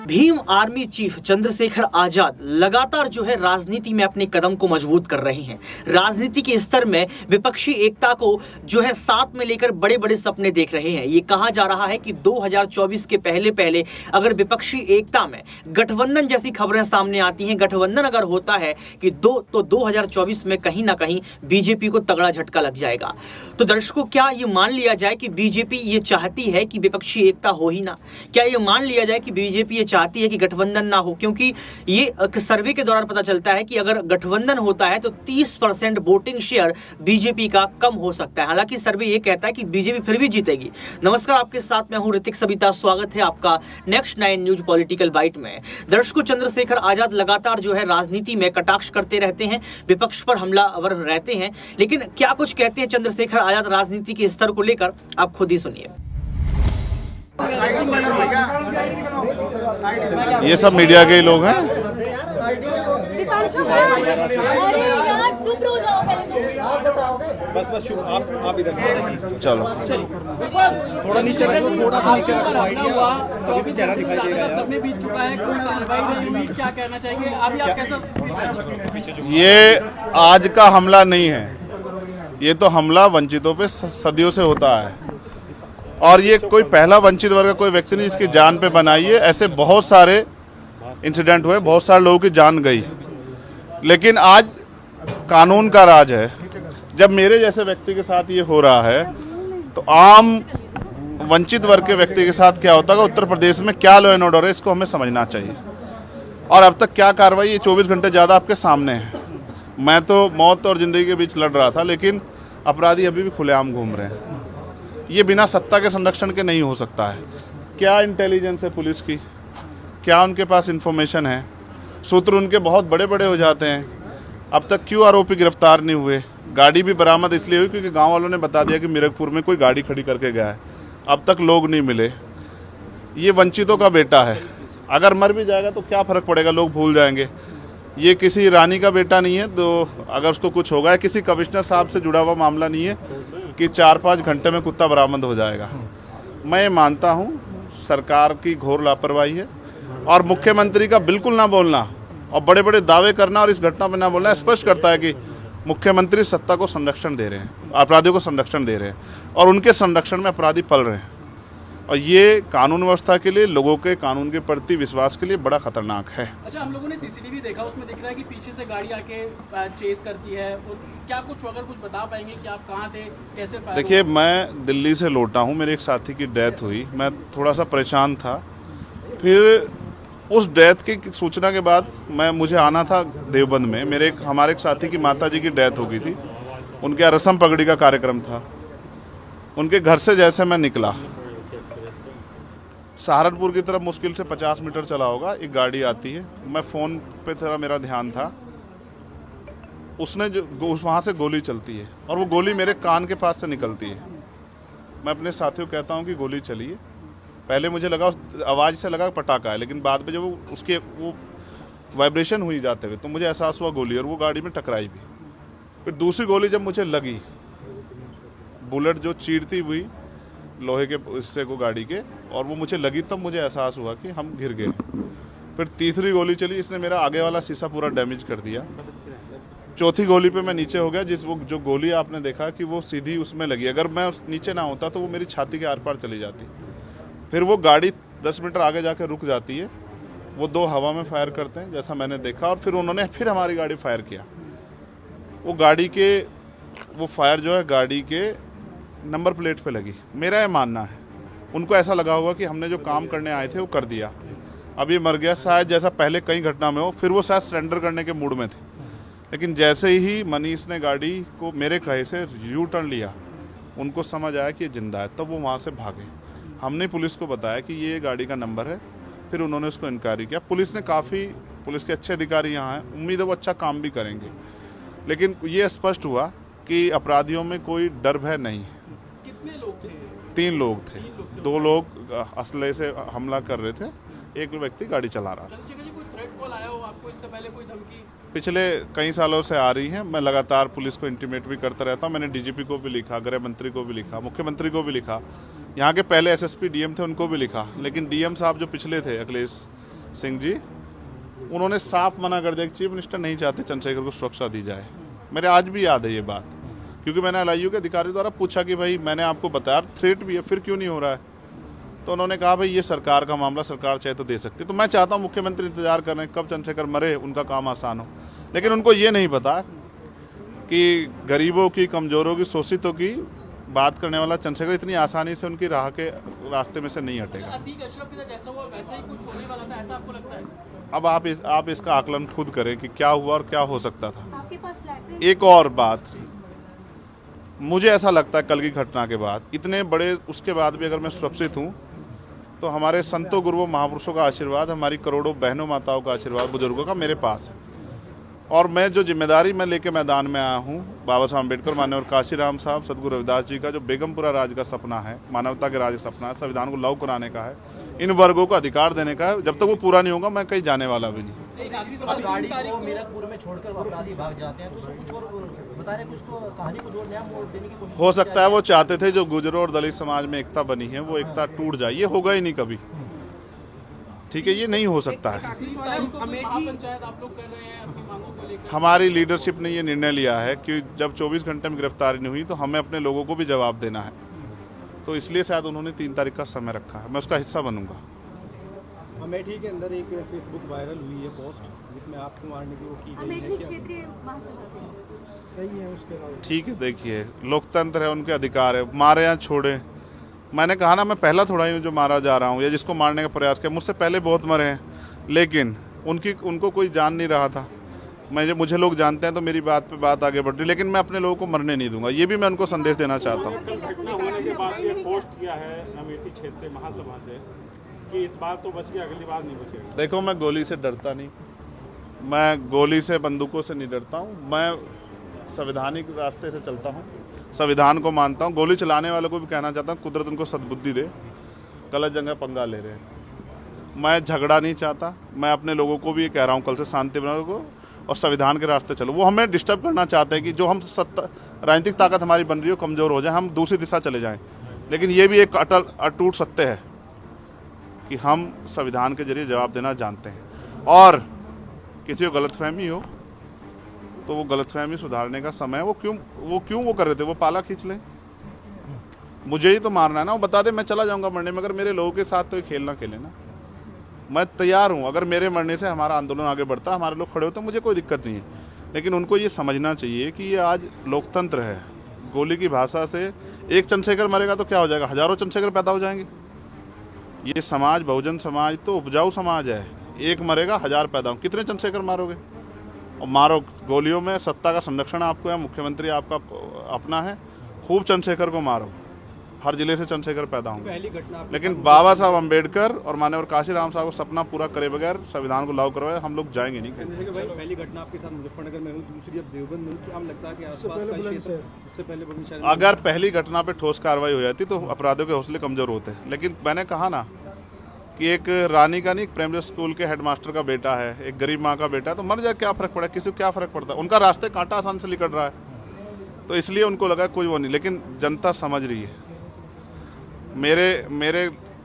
Bhim army chief Chandrashekhar Azad लगातार जो है राजनीति में अपने कदम को मजबूत कर रहे हैं। राजनीति के स्तर में विपक्षी एकता को जो है साथ में लेकर बड़े बड़े सपने देख रहे हैं। ये कहा जा रहा है कि 2024 के पहले पहले अगर विपक्षी एकता में गठबंधन जैसी खबरें सामने आती हैं, गठबंधन अगर होता है कि 2024 में कहीं ना कहीं बीजेपी को तगड़ा झटका लग जाएगा। तो दर्शकों, क्या ये मान लिया जाए कि बीजेपी ये चाहती है कि विपक्षी एकता हो ही ना? क्या ये मान लिया जाए कि बीजेपी ये चाहती है कि गठबंधन ना हो? क्योंकि ये सर्वे के दौरान पता चलता है कि अगर गठबंधन होता है तो 30% वोटिंग शेयर बीजेपी का कम हो सकता है। हालांकि सर्वे ये कहता है कि बीजेपी फिर भी जीतेगी। नमस्कार, आपके साथ मैं हूं ऋतिक सविता। स्वागत है आपका नेक्स्ट 9 न्यूज पॉलिटिकल बाइट में। दर्शकों, चंद्रशेखर आजाद लगातार जो है राजनीति में कटाक्ष करते रहते हैं, विपक्ष पर हमलावर रहते हैं, लेकिन क्या कुछ कहते हैं चंद्रशेखर आजाद राजनीति के स्तर को लेकर, आप खुद ही सुनिए। ये सब मीडिया के ही लोग हैं। बस आप इधर चलो थोड़ा नीचे थोड़ा सा नीचे हुआ 24 चेहरा दिखाई देगा। सबने बीत चुका है, कोई कार्रवाई नहीं हुई, क्या कहना चाहिए? अभी आप कैसा? ये आज का हमला नहीं है, ये तो हमला वंचितों पे सदियों से होता है। और ये कोई पहला वंचित वर्ग का कोई व्यक्ति नहीं जिसकी जान पे बनाई है। ऐसे बहुत सारे इंसिडेंट हुए, बहुत सारे लोगों की जान गई, लेकिन आज कानून का राज है। जब मेरे जैसे व्यक्ति के साथ ये हो रहा है तो आम वंचित वर्ग के व्यक्ति के साथ क्या होता है, उत्तर प्रदेश में क्या लॉ एंड ऑर्डर है, इसको हमें समझना चाहिए। और अब तक क्या कार्रवाई, ये 24 घंटे ज़्यादा आपके सामने है। मैं तो मौत और ज़िंदगी के बीच लड़ रहा था, लेकिन अपराधी अभी भी खुलेआम घूम रहे हैं। ये बिना सत्ता के संरक्षण के नहीं हो सकता है। क्या इंटेलिजेंस है पुलिस की, क्या उनके पास इंफॉर्मेशन है, सूत्र उनके बहुत बड़े बड़े हो जाते हैं। अब तक क्यों आरोपी गिरफ्तार नहीं हुए? गाड़ी भी बरामद इसलिए हुई क्योंकि गांव वालों ने बता दिया कि मिरकपुर में कोई गाड़ी खड़ी करके गया है। अब तक लोग नहीं मिले। ये वंचितों का बेटा है, अगर मर भी जाएगा तो क्या फ़र्क पड़ेगा, लोग भूल जाएंगे। ये किसी रानी का बेटा नहीं है, तो अगर उसको कुछ होगा, किसी कमिश्नर साहब से जुड़ा हुआ मामला नहीं है कि 4-5 घंटे में कुत्ता बरामद हो जाएगा। मैं ये मानता हूँ सरकार की घोर लापरवाही है, और मुख्यमंत्री का बिल्कुल ना बोलना और बड़े बड़े दावे करना और इस घटना में ना बोलना स्पष्ट करता है कि मुख्यमंत्री सत्ता को संरक्षण दे रहे हैं, अपराधियों को संरक्षण दे रहे हैं, और उनके संरक्षण में अपराधी पल रहे हैं। और ये कानून व्यवस्था के लिए, लोगों के कानून के प्रति विश्वास के लिए बड़ा खतरनाक है। अच्छा, हम लोगों ने सीसीटीवी देखा, उसमें दिख रहा है कि पीछे से गाड़ी आके चेस करती है। क्या कुछ अगर कुछ बता पाएंगे कि आप कहाँ थे, कैसे? देखिए, मैं दिल्ली से लौटा हूँ, मेरे एक साथी की डेथ हुई, मैं थोड़ा सा परेशान था। फिर उस डेथ की सूचना के बाद मुझे आना था देवबंद में। हमारे एक साथी की माताजी की डेथ हो गई थी, उनके यहाँ रस्म पगड़ी का कार्यक्रम था। उनके घर से जैसे मैं निकला, सहारनपुर की तरफ मुश्किल से 50 मीटर चला होगा, एक गाड़ी आती है। मैं फ़ोन पे थोड़ा मेरा ध्यान था, उसने जो वहाँ से गोली चलती है और वो गोली मेरे कान के पास से निकलती है। मैं अपने साथियों को कहता हूँ कि गोली चली है। पहले मुझे लगा, उस आवाज़ से लगा पटाखा है, लेकिन बाद में जब उसके वो वाइब्रेशन हुई जाते हुए तो मुझे एहसास हुआ गोली, और वो गाड़ी में टकराई भी। फिर दूसरी गोली जब मुझे लगी, बुलेट जो चीरती हुई लोहे के हिस्से को गाड़ी के, और वो मुझे लगी, तब मुझे एहसास हुआ कि हम घिर गए। फिर तीसरी गोली चली, इसने मेरा आगे वाला शीशा पूरा डैमेज कर दिया। चौथी गोली पे मैं नीचे हो गया, जो गोली आपने देखा कि वो सीधी उसमें लगी। अगर मैं नीचे ना होता तो वो मेरी छाती के आर पार चली जाती। फिर वो गाड़ी 10 मीटर आगे जाकर रुक जाती है। वो 2 हवा में फायर करते हैं, जैसा मैंने देखा, और फिर उन्होंने फिर हमारी गाड़ी फायर किया। वो गाड़ी के वो फायर जो है गाड़ी के नंबर प्लेट पे लगी। मेरा ये मानना है, उनको ऐसा लगा होगा कि हमने जो काम करने आए थे वो कर दिया, अब ये मर गया, शायद जैसा पहले कई घटना में हो। फिर वो शायद सरेंडर करने के मूड में थे, लेकिन जैसे ही मनीष ने गाड़ी को मेरे कहे से यू टर्न लिया, उनको समझ आया कि ये जिंदा है, तब वो वहाँ से भागे। हमने पुलिस को बताया कि ये गाड़ी का नंबर है, फिर उन्होंने उसको इंक्वायरी किया। पुलिस के अच्छे अधिकारी यहाँ हैं, उम्मीद है वो अच्छा काम भी करेंगे। लेकिन ये स्पष्ट हुआ कि अपराधियों में कोई डर भय नहीं है। कितने लोग थे? 3 लोग थे। 2 लोग असले से हमला कर रहे थे, एक व्यक्ति गाड़ी चला रहा था। चंद्रशेखर जी, कोई थ्रेट कॉल आया हो आपको इससे पहले, कोई धमकी? पिछले कई सालों से आ रही है। मैं लगातार पुलिस को इंटीमेट भी करता रहता हूँ। मैंने डीजीपी को भी लिखा, गृह मंत्री को भी लिखा, मुख्यमंत्री को भी लिखा, यहाँ के पहले एसएसपी डीएम थे उनको भी लिखा। लेकिन डीएम साहब जो पिछले थे, अखिलेश सिंह जी, उन्होंने साफ मना कर दिया कि चीफ मिनिस्टर नहीं चाहते चंद्रशेखर को सुरक्षा दी जाए। मेरे आज भी याद है ये बात, क्योंकि मैंने LIU के अधिकारी द्वारा पूछा कि भाई मैंने आपको बताया थ्रेट भी है, फिर क्यों नहीं हो रहा है? तो उन्होंने कहा भाई ये सरकार का मामला, सरकार चाहे तो दे सकती है। तो मैं चाहता हूँ मुख्यमंत्री इंतजार कर रहे हैं कब चंद्रशेखर मरे, उनका काम आसान हो। लेकिन उनको ये नहीं पता कि गरीबों की, कमजोरों की, शोषितों की बात करने वाला चंद्रशेखर इतनी आसानी से उनकी राह के रास्ते में से नहीं हटेगा। अतीक अशरफ के साथ जैसा हुआ वैसा ही कुछ होने वाला था, ऐसा आपको लगता है? अब आप इसका आकलन खुद करें कि क्या हुआ और क्या हो सकता था। आपके पास लेटर एक और बात, मुझे ऐसा लगता है कल की घटना के बाद, इतने बड़े उसके बाद भी अगर मैं सुरक्षित हूँ तो हमारे संतों, गुरुओं, महापुरुषों का आशीर्वाद, हमारी करोड़ों बहनों माताओं का आशीर्वाद, बुजुर्गों का मेरे पास है। और मैं जो जिम्मेदारी मैं लेके मैदान में आया हूँ, बाबा साहब अम्बेडकर, माननीय काशीराम साहब, सदगुरु रविदास जी का जो बेगमपुरा राज का सपना है, मानवता के राज का सपना है, संविधान को लागू कराने का है, इन वर्गों को अधिकार देने का है, जब तक वो पूरा नहीं होगा मैं कहीं जाने वाला भी नहीं। एक आखिरी सवाल, गाड़ी को मीरकपुर में छोड़कर वो अपराधी भाग जाते हैं, तो उसको कुछ और बता रहे, कुछ को कहानी कुछ और नया मोड़ देने की कोशिश हो सकता है वो चाहते थे जो गुजरों और दलित समाज में एकता बनी है वो एकता टूट जाए, ये होगा ही नहीं कभी। ठीक है, ये नहीं हो सकता है। पंचायत आप लोग कर रहे हैं अपनी मांगों को लेकर? हमारी लीडरशिप ने ये निर्णय लिया है कि जब 24 घंटे में गिरफ्तारी नहीं हुई तो हमें अपने लोगों को भी जवाब देना है, तो इसलिए शायद उन्होंने 3 तारीख का समय रखा है। मैं उसका हिस्सा बनूंगा। अमेठी के अंदर एक फेसबुक वायरल हुई है पोस्ट जिसमें आपको मारने की वो की गई अमेठी है, क्या क्षेत्रीय महासभा कही है उसके अलावा? ठीक है, देखिए लोकतंत्र है, उनके अधिकार है, मारे या छोड़े। मैंने कहा ना, मैं पहला थोड़ा ही हूँ जो मारा जा रहा हूँ या जिसको मारने का प्रयास किया, मुझसे पहले बहुत मरे हैं, लेकिन उनको कोई जान नहीं रहा था। मुझे लोग जानते हैं तो मेरी बात पे बात आगे बढ़ रही, लेकिन मैं अपने लोगों को मरने नहीं दूंगा। ये भी मैं उनको संदेश देना चाहता हूँ। घटना होने के बाद ये पोस्ट किया है अमेठी क्षेत्रीय महासभा से कि इस बार तो बच गया, अगली बार नहीं बचेगा। देखो, मैं गोली से डरता नहीं, मैं गोली से, बंदूकों से नहीं डरता हूँ। मैं संवैधानिक रास्ते से चलता हूँ, संविधान को मानता हूँ। गोली चलाने वालों को भी कहना चाहता हूँ कुदरत उनको सद्बुद्धि दे, गलत जगह पंगा ले रहे हैं। मैं झगड़ा नहीं चाहता, मैं अपने लोगों को भी ये कह रहा हूँ कल से शांति बनाओ को और संविधान के रास्ते चलो। वो हमें डिस्टर्ब करना चाहते हैं कि जो हम राजनीतिक ताकत हमारी बन रही हो कमज़ोर हो जाए, हम दूसरी दिशा चले जाएं। लेकिन ये भी एक अटूट सत्य है कि हम संविधान के जरिए जवाब देना जानते हैं, और किसी को गलतफहमी हो तो वो गलतफहमी सुधारने का समय है। वो क्यों वो कर रहे थे, वो पाला खींच लें। मुझे ही तो मारना है ना, वो बता दे मैं चला जाऊंगा मरने में, अगर मेरे लोगों के साथ तो ये खेल ना खेले ना। मैं तैयार हूँ, अगर मेरे मरने से हमारा आंदोलन आगे बढ़ता, हमारे लोग खड़े होते, मुझे कोई दिक्कत नहीं है। लेकिन उनको ये समझना चाहिए कि ये आज लोकतंत्र है। गोली की भाषा से एक चंद्रशेखर मरेगा तो क्या हो जाएगा, हजारों चंद्रशेखर पैदा हो जाएंगे। ये समाज, बहुजन समाज तो उपजाऊ समाज है। एक मरेगा, 1000 पैदा हो, कितने चंद्रशेखर मारोगे? और मारो गोलियों में, सत्ता का संरक्षण आपको है, मुख्यमंत्री आपका अपना है, खूब चंद्रशेखर को मारो, हर जिले से चंद्रशेखर पैदा होंगे। पहली घटना लेकिन बाबा साहब अम्बेडकर और माननीय काशीराम साहब को सपना पूरा करे बगैर संविधान को लागू करवाए हम लोग जाएंगे नहीं। चंद्रशेखर भाई, पहली घटना आपके साथ मुजफ्फरनगर में हुई, दूसरी अब देवबंद में, क्या लगता है कि आसपास का क्षेत्र उससे पहले बुलंदशहर? अगर पहली घटना पे ठोस कार्रवाई हो जाती तो अपराधियों के हौसले कमजोर होते। लेकिन मैंने कहा ना कि एक रानी का नहीं, एक प्राइमरी स्कूल के हेडमास्टर का बेटा है, एक गरीब माँ का बेटा है, तो मर जाए क्या फर्क पड़ा, किसी को क्या फर्क पड़ता है? उनका रास्ते कांटा आसान से निकल रहा है, तो इसलिए उनको लगा कोई वो नहीं। लेकिन जनता समझ रही है। मेरे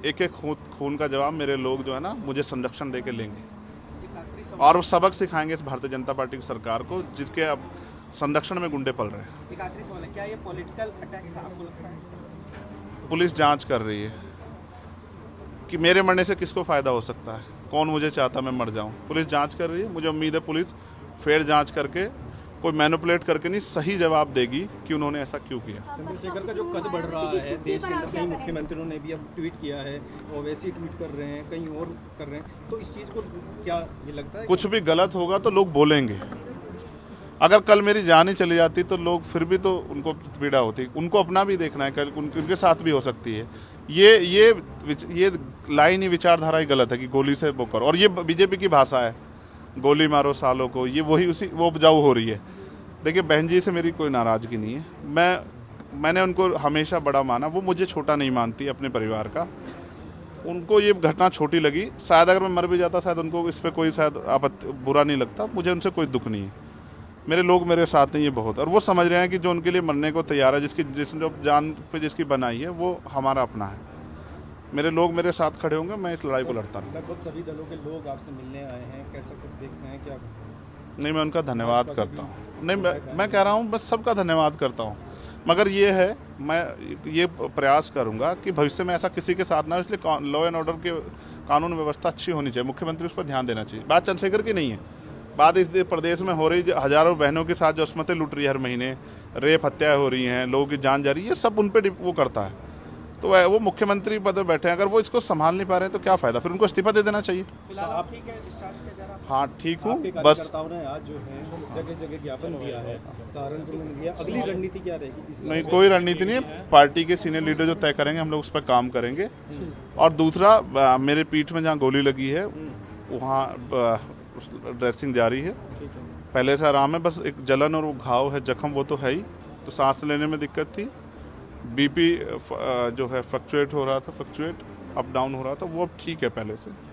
एक एक खून का जवाब मेरे लोग जो है ना मुझे संरक्षण दे के लेंगे, और वो सबक सिखाएंगे भारतीय जनता पार्टी की सरकार को, जिसके अब संरक्षण में गुंडे पल रहे हैं। एक आखिरी सवाल है, क्या ये पॉलिटिकल अटैक था आपको लगता है? पुलिस जांच कर रही है कि मेरे मरने से किसको फ़ायदा हो सकता है, कौन मुझे चाहता मैं मर जाऊं। पुलिस जांच कर रही है, मुझे उम्मीद है पुलिस फेयर जांच करके, कोई मैनिपुलेट करके नहीं, सही जवाब देगी कि उन्होंने ऐसा क्यों किया। चंद्रशेखर का जो कद बढ़ रहा है देश के अंदर, कई मुख्यमंत्रियों ने भी अब ट्वीट किया है, और वैसे ही ट्वीट कर रहे हैं, कहीं और कर रहे हैं, तो इस चीज़ को क्या ये लगता है? कुछ भी गलत होगा तो लोग बोलेंगे। अगर कल मेरी जान ही चली जाती तो लोग फिर भी तो उनको पीड़ा होती, उनको अपना भी देखना है, कल उनके साथ भी हो सकती है। ये लाइन ही, विचारधारा ही गलत है कि गोली से वो करो, और ये बीजेपी की भाषा है, गोली मारो सालों को, ये वो उपजाऊ हो रही है। देखिए, बहन जी से मेरी कोई नाराज़गी नहीं है, मैंने उनको हमेशा बड़ा माना, वो मुझे छोटा नहीं मानती अपने परिवार का। उनको ये घटना छोटी लगी, शायद अगर मैं मर भी जाता शायद उनको इस पर कोई शायद बुरा नहीं लगता, मुझे उनसे कोई दुख नहीं है। मेरे लोग मेरे साथ हैं, ये बहुत, और वो समझ रहे हैं कि जो उनके लिए मरने को तैयार है, जिसने जो जान पे जिसकी बनाई है वो हमारा अपना है। मेरे लोग मेरे साथ खड़े होंगे, मैं इस लड़ाई को लड़ता रहूँगा। लगभग सभी दलों के लोग आपसे मिलने आए हैं, कैसा कुछ देखते हैं क्या? नहीं, मैं उनका धन्यवाद करता हूँ। नहीं, मैं कह रहा हूँ बस सबका धन्यवाद करता हूँ, मगर ये है मैं ये प्रयास करूँगा कि भविष्य में ऐसा किसी के साथ ना हो, इसलिए लॉ एंड ऑर्डर की कानून व्यवस्था अच्छी होनी चाहिए। मुख्यमंत्री उस पर ध्यान देना चाहिए। बात चंद्रशेखर की नहीं है, बात इस प्रदेश में हो रही हज़ारों बहनों के साथ जो अस्मतें लूट रही है, हर महीने रेप हत्याएं हो रही हैं, लोगों की जान जा रही है, ये सब उन पर वो करता है। तो वो मुख्यमंत्री पद पर बैठे हैं, अगर वो इसको संभाल नहीं पा रहे हैं तो क्या फ़ायदा, फिर उनको इस्तीफा दे देना चाहिए। फिलहाल आप ठीक है, डिस्चार्ज किया जा रहा है? हाँ ठीक हूँ, आपके बस कार्यकर्ताओं ने आज जो है जगह जगह ज्ञापन दिया है, सहारनपुर में दिया, अगली रणनीति क्या रहेगी? नहीं, कोई रणनीति नहीं है। पार्टी के सीनियर लीडर जो तय करेंगे हम लोग उस पर काम करेंगे। और दूसरा, मेरे पीठ में जहाँ गोली लगी है वहाँ ड्रेसिंग जारी है, पहले से आराम है, बस एक जलन और वो घाव है, जख्म वो तो है ही, तो सांस लेने में दिक्कत थी। बीपी जो है फ्लक्चुएट हो रहा था, अप डाउन हो रहा था, वो अब ठीक है पहले से।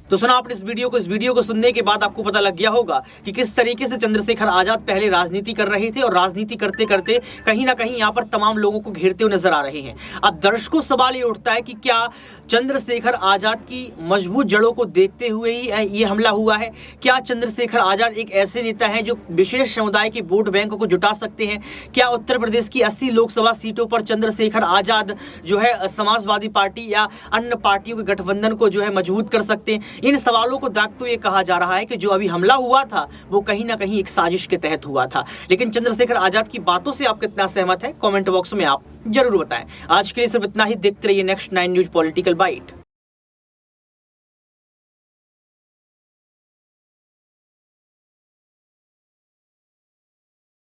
तो सुना आपने इस वीडियो को सुनने के बाद आपको पता लग गया होगा कि किस तरीके से चंद्रशेखर आजाद पहले राजनीति कर रहे थे और राजनीति करते करते कहीं ना कहीं यहाँ पर तमाम लोगों को घेरते हुए नजर आ रहे हैं। अब दर्शकों सवाल ये उठता है कि क्या चंद्रशेखर आजाद की मजबूत जड़ों को देखते हुए ही ये हमला हुआ है? क्या चंद्रशेखर आजाद एक ऐसे नेता हैं जो विशेष समुदाय के वोट बैंकों को जुटा सकते हैं? क्या उत्तर प्रदेश की 80 लोकसभा सीटों पर चंद्रशेखर आजाद जो है समाजवादी पार्टी या अन्य पार्टियों के गठबंधन को जो है मजबूत कर सकते हैं? इन सवालों को दागते हुए कहा जा रहा है कि जो अभी हमला हुआ था वो कहीं ना कहीं एक साजिश के तहत हुआ था। लेकिन चंद्रशेखर आजाद की बातों से आप कितना सहमत हैं? कमेंट बॉक्स में आप जरूर बताएं। आज के लिए सिर्फ इतना ही। देखते रहिए नेक्स्ट 9 न्यूज पॉलिटिकल बाइट।